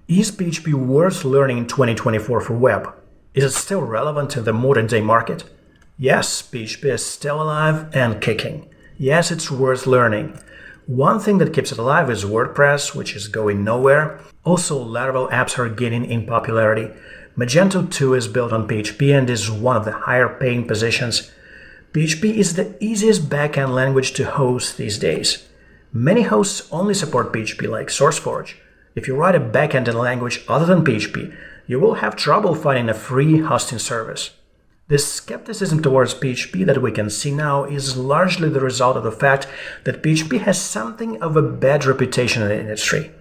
Is PHP worth learning in 2024 for web? Is it still relevant in the modern-day market? Yes, PHP is still alive and kicking. Yes, it's worth learning. One thing that keeps it alive is WordPress, which is going nowhere. Also, Laravel apps are gaining in popularity. Magento 2 is built on PHP and is one of the higher paying positions. PHP is the easiest backend language to host these days. Many hosts only support PHP, like SourceForge. If you write a backend in a language other than PHP, you will have trouble finding a free hosting service. This skepticism towards PHP that we can see now is largely the result of the fact that PHP has something of a bad reputation in the industry.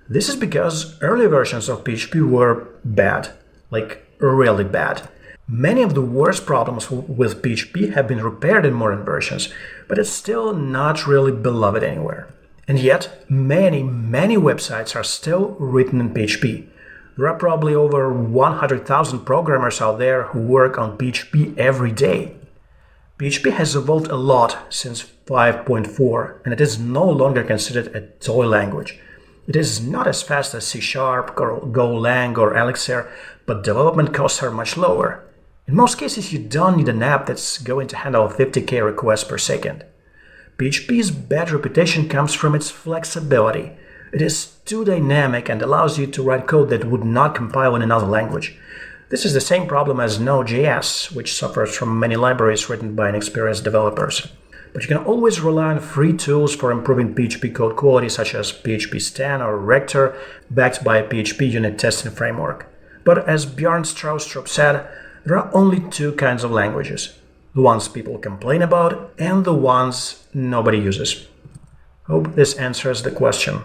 This is because early versions of PHP were bad, like really bad. Many of the worst problems with PHP have been repaired in modern versions, but it's still not really beloved anywhere. And yet, many websites are still written in PHP. There are probably over 100,000 programmers out there who work on PHP every day. PHP has evolved a lot since 5.4, and it is no longer considered a toy language. It is not as fast as C#, Golang, or Elixir, but development costs are much lower. In most cases, you don't need an app that's going to handle 50k requests per second. PHP's bad reputation comes from its flexibility. It is too dynamic and allows you to write code that would not compile in another language. This is the same problem as Node.js, which suffers from many libraries written by inexperienced developers. But you can always rely on free tools for improving PHP code quality, such as PHP Stan or Rector, backed by a PHP unit testing framework. But as Bjorn Stroustrup said, there are only two kinds of languages: the ones people complain about and the ones nobody uses. Hope this answers the question.